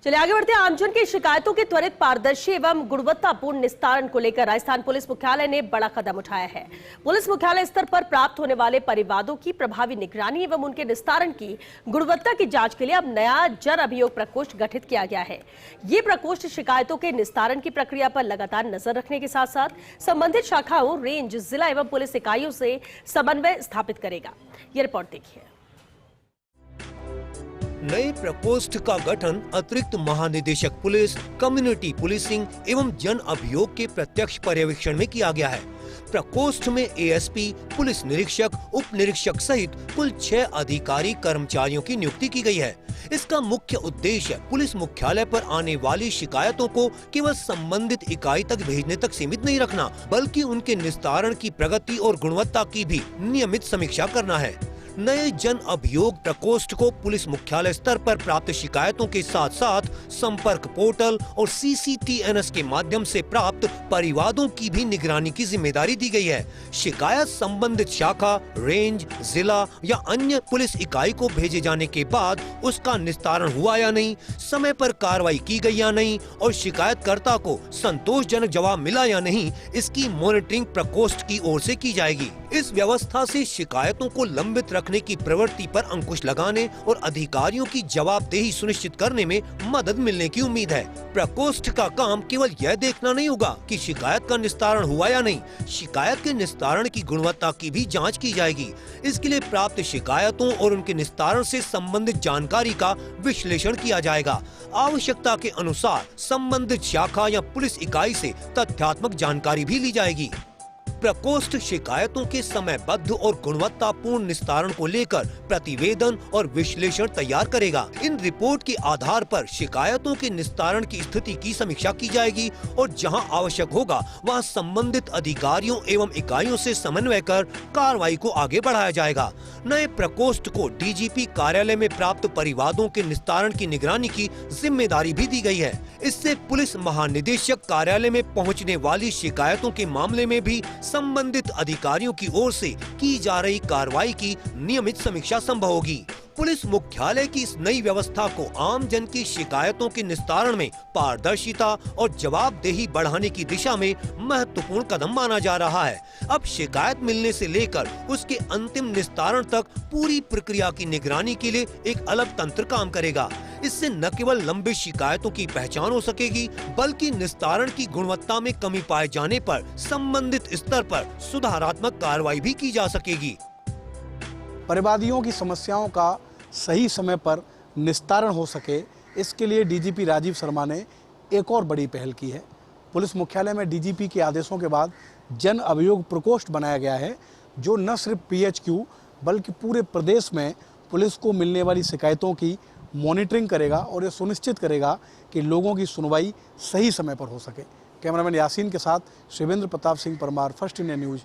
चलिए आगे बढ़ते हैं। आमजन की शिकायतों के त्वरित, पारदर्शी एवं गुणवत्तापूर्ण निस्तारण को लेकर राजस्थान पुलिस मुख्यालय ने बड़ा कदम उठाया है। पुलिस मुख्यालय स्तर पर प्राप्त होने वाले परिवादों की प्रभावी निगरानी एवं उनके निस्तारण की गुणवत्ता की जांच के लिए अब नया जन अभियोग प्रकोष्ठ गठित किया गया है। ये प्रकोष्ठ शिकायतों के निस्तारण की प्रक्रिया पर लगातार नजर रखने के साथ साथ संबंधित शाखाओं, रेंज, जिला एवं पुलिस इकाइयों से समन्वय स्थापित करेगा। ये रिपोर्ट देखिए। नए प्रकोष्ठ का गठन अतिरिक्त महानिदेशक पुलिस, कम्युनिटी पुलिसिंग एवं जन अभियोग के प्रत्यक्ष पर्यवेक्षण में किया गया है। प्रकोष्ठ में एएसपी, पुलिस निरीक्षक, उप निरीक्षक सहित कुल 6 अधिकारी कर्मचारियों की नियुक्ति की गई है। इसका मुख्य उद्देश्य पुलिस मुख्यालय पर आने वाली शिकायतों को केवल संबंधित इकाई तक भेजने तक सीमित नहीं रखना, बल्कि उनके निस्तारण की प्रगति और गुणवत्ता की भी नियमित समीक्षा करना है। नए जन अभियोग प्रकोष्ठ को पुलिस मुख्यालय स्तर पर प्राप्त शिकायतों के साथ साथ संपर्क पोर्टल और CCTNS के माध्यम से प्राप्त परिवादों की भी निगरानी की जिम्मेदारी दी गई है। शिकायत संबंधित शाखा, रेंज, जिला या अन्य पुलिस इकाई को भेजे जाने के बाद उसका निस्तारण हुआ या नहीं, समय पर कार्रवाई की गई या नहीं और शिकायतकर्ता को संतोषजनक जवाब मिला या नहीं, इसकी मॉनिटरिंग प्रकोष्ठ की ओर से की जाएगी। इस व्यवस्था से शिकायतों को लंबित रखने की प्रवृत्ति पर अंकुश लगाने और अधिकारियों की जवाबदेही सुनिश्चित करने में मदद मिलने की उम्मीद है। प्रकोष्ठ का काम केवल यह देखना नहीं होगा कि शिकायत का निस्तारण हुआ या नहीं, शिकायत के निस्तारण की गुणवत्ता की भी जांच की जाएगी। इसके लिए प्राप्त शिकायतों और उनके निस्तारण से संबंधित जानकारी का विश्लेषण किया जाएगा। आवश्यकता के अनुसार संबंधित शाखा या पुलिस इकाई से तथ्यात्मक जानकारी भी ली जाएगी। प्रकोष्ठ शिकायतों के समयबद्ध और गुणवत्तापूर्ण निस्तारण को लेकर प्रतिवेदन और विश्लेषण तैयार करेगा। इन रिपोर्ट के आधार पर शिकायतों के निस्तारण की स्थिति की समीक्षा की जाएगी और जहां आवश्यक होगा वहां संबंधित अधिकारियों एवं इकाइयों से समन्वय कर कार्रवाई को आगे बढ़ाया जाएगा। नए प्रकोष्ठ को DGP कार्यालय में प्राप्त परिवादों के निस्तारण की निगरानी की जिम्मेदारी भी दी गई है। इससे पुलिस महानिदेशक कार्यालय में पहुँचने वाली शिकायतों के मामले में भी संबंधित अधिकारियों की ओर से की जा रही कार्रवाई की नियमित समीक्षा संभव होगी। पुलिस मुख्यालय की इस नई व्यवस्था को आम जन की शिकायतों के निस्तारण में पारदर्शिता और जवाबदेही बढ़ाने की दिशा में महत्वपूर्ण कदम माना जा रहा है। अब शिकायत मिलने से लेकर उसके अंतिम निस्तारण तक पूरी प्रक्रिया की निगरानी के लिए एक अलग तंत्र काम करेगा। इससे न केवल लंबित शिकायतों की पहचान हो सकेगी, बल्कि निस्तारण की गुणवत्ता में कमी पाए जाने पर संबंधित स्तर पर सुधारात्मक कार्रवाई भी की जा सकेगी। परिवादियों की समस्याओं का सही समय पर निस्तारण हो सके, इसके लिए DGP राजीव शर्मा ने एक और बड़ी पहल की है। पुलिस मुख्यालय में DGP के आदेशों के बाद जन अभियोग प्रकोष्ठ बनाया गया है, जो न सिर्फ PHQ बल्कि पूरे प्रदेश में पुलिस को मिलने वाली शिकायतों की मॉनिटरिंग करेगा और ये सुनिश्चित करेगा कि लोगों की सुनवाई सही समय पर हो सके। कैमरामैन यासीन के साथ Shivendra Pratap Singh Parmar, first India news.